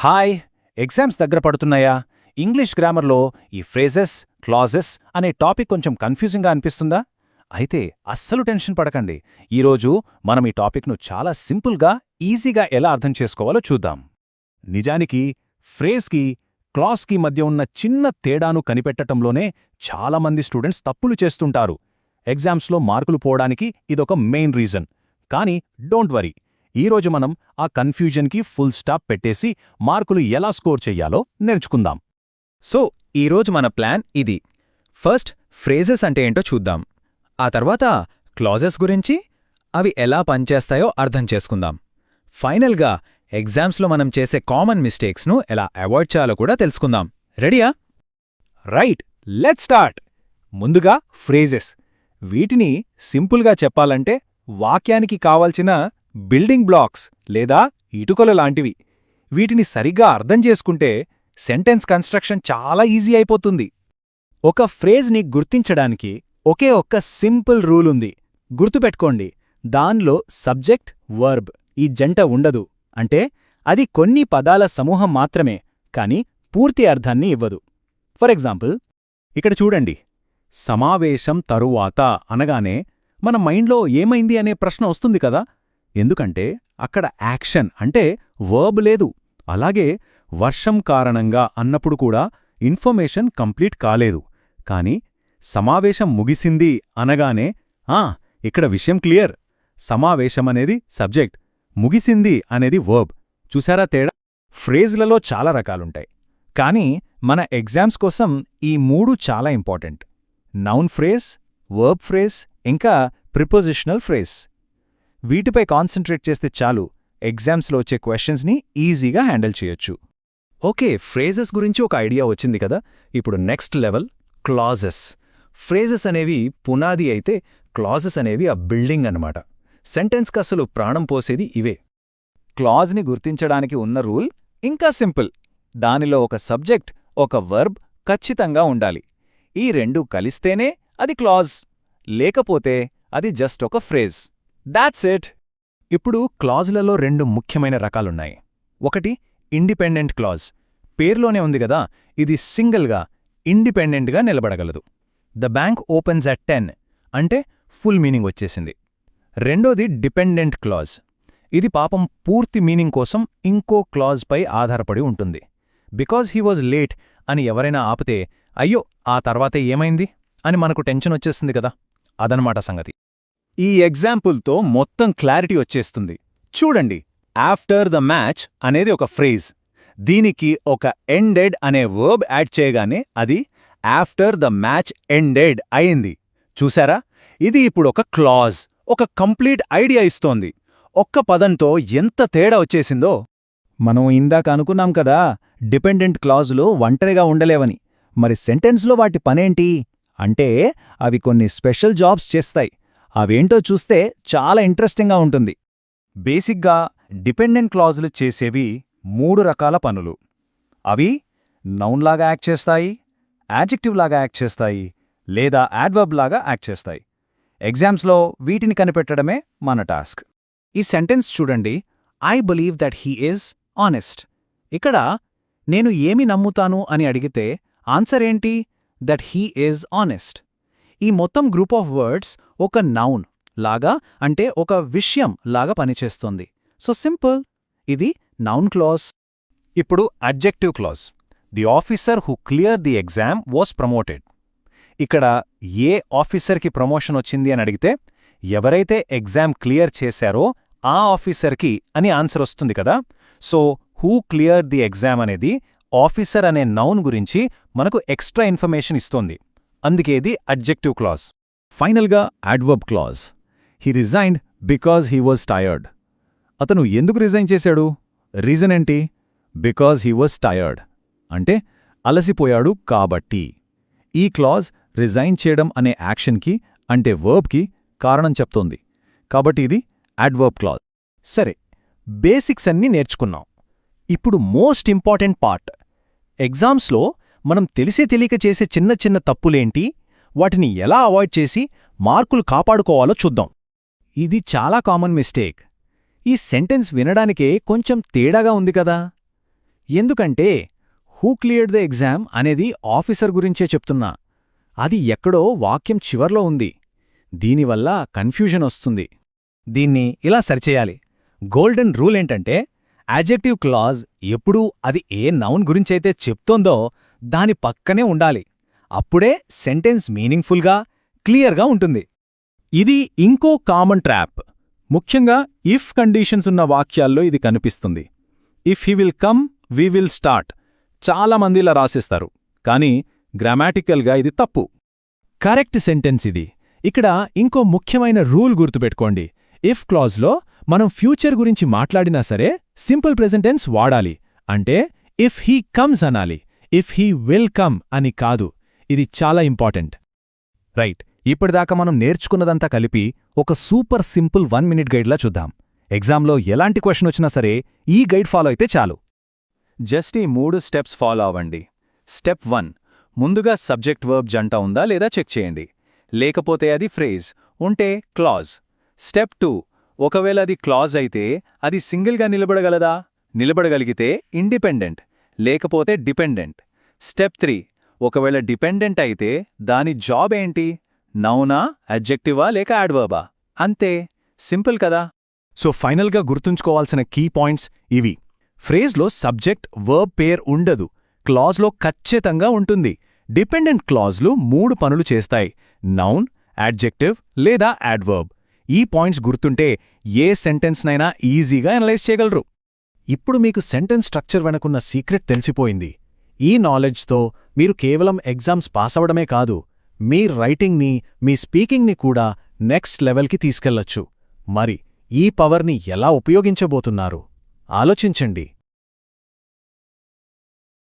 Hi, exams దగ్గర పడుతున్నాయా? English గ్రామర్లో ఈ ఫ్రేజెస్, క్లాజెస్ అనే టాపిక్ కొంచెం కన్ఫ్యూజింగ్గా అనిపిస్తుందా? అయితే అస్సలు టెన్షన్ పడకండి. ఈరోజు మనం ఈ టాపిక్ను చాలా సింపుల్గా, ఈజీగా ఎలా అర్థం చేసుకోవాలో చూద్దాం. నిజానికి ఫ్రేజ్కి, క్లాజ్కి మధ్య ఉన్న చిన్న తేడాను కనిపెట్టటంలోనే చాలామంది స్టూడెంట్స్ తప్పులు చేస్తుంటారు. ఎగ్జామ్స్లో మార్కులు పోవడానికి ఇదొక మెయిన్ రీజన్. కానీ డోంట్ వరీ, ఈరోజు మనం ఆ కన్ఫ్యూజన్కి ఫుల్ స్టాప్ పెట్టేసి మార్కులు ఎలా స్కోర్ చెయ్యాలో నేర్చుకుందాం. సో ఈరోజు మన ప్లాన్ ఇది. ఫస్ట్ ఫ్రేజెస్ అంటే ఏంటో చూద్దాం. ఆ తర్వాత క్లాజెస్ గురించి, అవి ఎలా పనిచేస్తాయో అర్థం చేసుకుందాం. ఫైనల్గా ఎగ్జామ్స్లో మనం చేసే కామన్ మిస్టేక్స్ను ఎలా అవాయిడ్ చేయాలో కూడా తెలుసుకుందాం. రెడీయా? Right, let's start. ముందుగా ఫ్రేజెస్. వీటిని సింపుల్గా చెప్పాలంటే వాక్యానికి కావాల్సిన బిల్డింగ్ బ్లాక్స్ లేదా ఇటుకలు లాంటివి. వీటిని సరిగ్గా అర్థం చేసుకుంటే సెంటెన్స్ కన్స్ట్రక్షన్ చాలా ఈజీ అయిపోతుంది. ఒక ఫ్రేజ్ని గుర్తించడానికి ఒకే ఒక్క సింపుల్ రూల్ ఉంది. గుర్తుపెట్టుకోండి, దానిలో సబ్జెక్ట్, వర్బ్ ఈ జంట ఉండదు. అంటే అది కొన్ని పదాల సమూహం మాత్రమే, కాని పూర్తి అర్థాన్ని ఇవ్వదు. ఫర్ ఎగ్జాంపుల్, ఇక్కడ చూడండి, సమావేశం తరువాత అనగానే మన మైండ్లో ఏమైంది అనే ప్రశ్న వస్తుంది కదా. ఎందుకంటే అక్కడ యాక్షన్ అంటే వర్బ్ లేదు. అలాగే వర్షం కారణంగా అన్నప్పుడు కూడా ఇన్ఫర్మేషన్ కంప్లీట్ కాలేదు. కాని సమావేశం ముగిసింది అనగానే ఇక్కడ విషయం క్లియర్. సమావేశమనేది సబ్జెక్ట్, ముగిసింది అనేది వర్బ్. చూసారా తేడా? ఫ్రేజ్లలో చాలా రకాలుంటాయి, కానీ మన ఎగ్జామ్స్ కోసం ఈ మూడు చాలా important: noun phrase, verb phrase, ఇంకా ప్రిపోజిషనల్ ఫ్రేజ్. వీటిపై కాన్సంట్రేట్ చేస్తే చాలు, ఎగ్జామ్స్లో వచ్చే క్వశ్చన్స్ని ఈజీగా హ్యాండిల్ చేయొచ్చు. ఓకే, ఫ్రేజెస్ గురించి ఒక ఐడియా వచ్చింది కదా. ఇప్పుడు నెక్స్ట్ లెవెల్ క్లాజెస్. ఫ్రేజెస్ అనేవి పునాది అయితే, క్లాజెస్ అనేవి ఆ బిల్డింగ్ అన్నమాట. సెంటెన్స్కి అసలు ప్రాణం పోసేది ఇవే. క్లాజ్ని గుర్తించడానికి ఉన్న రూల్ ఇంకా సింపుల్. దానిలో ఒక సబ్జెక్ట్, ఒక వర్బ్ ఖచ్చితంగా ఉండాలి. ఈ రెండూ కలిస్తేనే అది క్లాజ్, లేకపోతే అది జస్ట్ ఒక ఫ్రేజ్. That's it. ఇప్పుడు క్లాజ్లలో రెండు ముఖ్యమైన రకాలున్నాయి. ఒకటి ఇండిపెండెంట్ క్లాజ్. పేర్లోనే ఉంది గదా, ఇది సింగిల్గా, ఇండిపెండెంట్గా నిలబడగలదు. ద బ్యాంక్ ఓపెన్స్ అట్ 10 అంటే ఫుల్ మీనింగ్ వచ్చేసింది. రెండోది డిపెండెంట్ క్లాజ్. ఇది పాపం పూర్తి మీనింగ్ కోసం ఇంకో క్లాజ్పై ఆధారపడి ఉంటుంది. బికాజ్ హీ వాజ్ లేట్ అని ఎవరైనా ఆపితే, అయ్యో ఆ తర్వాతే ఏమైంది అని మనకు టెన్షన్ వచ్చేస్తుంది కదా. అదనమాట సంగతి. ఈ ఎగ్జాంపుల్తో మొత్తం క్లారిటీ వచ్చేస్తుంది. చూడండి, ఆఫ్టర్ ద మ్యాచ్ అనేది ఒక ఫ్రేజ్. దీనికి ఒక ఎండెడ్ అనే వర్బ్ యాడ్ చేయగానే అది ఆఫ్టర్ ద మ్యాచ్ ఎండెడ్ అయింది. చూసారా? ఇది ఇప్పుడు ఒక క్లాజ్, ఒక కంప్లీట్ ఐడియా ఇస్తోంది. ఒక్క పదంతో ఎంత తేడా వచ్చేసిందో. మనం ఇందాక అనుకున్నాం కదా, డిపెండెంట్ క్లాజులు ఒంటరిగా ఉండలేవని. మరి సెంటెన్స్లో వాటి పనేంటి అంటే, అవి కొన్ని స్పెషల్ జాబ్స్ చేస్తాయి. అవేంటో చూస్తే చాలా ఇంట్రెస్టింగ్గా ఉంటుంది. బేసిక్గా డిపెండెంట్ క్లాజులు చేసేవి 3 రకాల పనులు. అవి నౌన్లాగా యాక్ట్ చేస్తాయి, యాడ్జెక్టివ్ లాగా యాక్ట్ చేస్తాయి, లేదా యాడ్వర్బ్ లాగా యాక్ట్ చేస్తాయి. ఎగ్జామ్స్లో వీటిని కనిపెట్టడమే మన టాస్క్. ఈ సెంటెన్స్ చూడండి, I believe that he is honest. ఇక్కడ నేను ఏమి నమ్ముతాను అని అడిగితే ఆన్సర్ ఏంటి? That he is honest. ఈ మొత్తం గ్రూప్ ఆఫ్ వర్డ్స్ ఒక నౌన్ లాగా, అంటే ఒక విషయం లాగా పనిచేస్తుంది. సో సింపుల్, ఇది నౌన్ క్లాజ్. ఇప్పుడు adjective clause. The officer who clear the exam was promoted. ఇక్కడ ఏ ఆఫీసర్కి ప్రమోషన్ వచ్చింది అని అడిగితే, ఎవరైతే ఎగ్జామ్ క్లియర్ చేశారో ఆ ఆఫీసర్కి అని ఆన్సర్ వస్తుంది కదా. So who clear the exam అనేది ఆఫీసర్ అనే నౌన్ గురించి మనకు ఎక్స్ట్రా ఇన్ఫర్మేషన్ ఇస్తోంది. అందుకే ఇది అడ్జెక్టివ్ క్లాజ్. ఫైనల్గా adverb clause. He resigned because he was tired. అతను ఎందుకు రిజైన్ చేశాడు? రీజన్ ఏంటి? బికాజ్ హీ వాజ్ టయర్డ్ అంటే అలసిపోయాడు కాబట్టి. ఈ క్లాజ్ రిజైన్ చేయడం అనే యాక్షన్కి, అంటే వర్బ్కి కారణం చెప్తోంది. కాబట్టి ఇది అడ్వర్బ్ క్లాజ్. సరే, బేసిక్స్ అన్నీ నేర్చుకున్నాం. ఇప్పుడు మోస్ట్ ఇంపార్టెంట్ పార్ట్. ఎగ్జామ్స్లో మనం తెలియక చేసే చిన్న చిన్న తప్పులేంటి, వాటిని ఎలా అవాయిడ్ చేసి మార్కులు కాపాడుకోవాలో చూద్దాం. ఇది చాలా కామన్ మిస్టేక్. ఈ సెంటెన్స్ వినడానికే కొంచెం తేడాగా ఉంది కదా. ఎందుకంటే హూ క్లియర్డ్ ద ఎగ్జామ్ అనేది ఆఫీసర్ గురించే చెప్తున్నా. అది ఎక్కడో వాక్యం చివర్లో ఉంది. దీనివల్ల కన్ఫ్యూజన్ వస్తుంది. దీన్ని ఇలా సరిచేయాలి. గోల్డెన్ రూల్ ఏంటంటే యాడ్జెక్టివ్ క్లాజ్ ఎప్పుడూ అది ఏ నౌన్ గురించైతే చెప్తోందో దాని పక్కనే ఉండాలి. అప్పుడే సెంటెన్స్ మీనింగ్ఫుల్గా, క్లియర్గా ఉంటుంది. ఇది ఇంకో కామన్ ట్రాప్. ముఖ్యంగా ఇఫ్ కండీషన్స్ ఉన్న వాక్యాల్లో ఇది కనిపిస్తుంది. If he will come, we will start. చాలామంది ఇలా రాసేస్తారు, కానీ గ్రామాటికల్గా ఇది తప్పు. కరెక్ట్ సెంటెన్స్ ఇది. ఇక్కడ ఇంకో ముఖ్యమైన రూల్ గుర్తుపెట్టుకోండి. ఇఫ్ క్లాజ్లో మనం ఫ్యూచర్ గురించి మాట్లాడినా సరే సింపుల్ ప్రెజెంట్ టెన్స్ వాడాలి. అంటే ఇఫ్ హీ కమ్స్ అనాలి, ఇఫ్ హీ విల్ కమ్ అని కాదు. ఇది చాలా ఇంపార్టెంట్. రైట్. ఇప్పటిదాకా మనం నేర్చుకున్నదంతా కలిపి ఒక సూపర్ సింపుల్ 1 మినిట్ గైడ్లా చూద్దాం. ఎగ్జామ్లో ఎలాంటి క్వశ్చన్ వచ్చినా సరే ఈ గైడ్ ఫాలో అయితే చాలు. జస్ట్ ఈ 3 స్టెప్స్ ఫాలో అవ్వండి. స్టెప్ 1, ముందుగా సబ్జెక్ట్ వర్బ్ జంట ఉందా లేదా చెక్ చేయండి. లేకపోతే అది ఫ్రేజ్, ఉంటే క్లాజ్. స్టెప్ 2, ఒకవేళ అది క్లాజ్ అయితే అది సింగిల్గా నిలబడగలదా? నిలబడగలిగితే ఇండిపెండెంట్, లేకపోతే డిపెండెంట్. స్టెప్ 3, ఒకవేళ డిపెండెంట్ అయితే దాని జాబ్ ఏంటి? నౌనా, అడ్జెక్టివా లేక యాడ్వర్బా? అంతే. సింపుల్ కదా. సో ఫైనల్గా గుర్తుంచుకోవాల్సిన కీ పాయింట్స్ ఇవి. ఫ్రేజ్లో సబ్జెక్ట్ వర్బ్ పేర్ ఉండదు, క్లాజ్లో ఖచ్చితంగా ఉంటుంది. డిపెండెంట్ క్లాజ్లు 3 పనులు చేస్తాయి: నౌన్, యాడ్జెక్టివ్ లేదా యాడ్వర్బ్. ఈ పాయింట్స్ గుర్తుంటే ఏ సెంటెన్స్నైనా ఈజీగా అనలైజ్ చేయగలరు. ఇప్పుడు మీకు సెంటెన్స్ స్ట్రక్చర్ వెనకున్న సీక్రెట్ తెలిసిపోయింది. ఈ నాలెడ్జ్తో మీరు కేవలం ఎగ్జామ్స్ పాసవడమే కాదు, మీ రైటింగ్ని, మీ స్పీకింగ్ని కూడా నెక్స్ట్ లెవెల్కి తీసుకెళ్లొచ్చు. మరి ఈ పవర్ని ఎలా ఉపయోగించబోతున్నారు? ఆలోచించండి.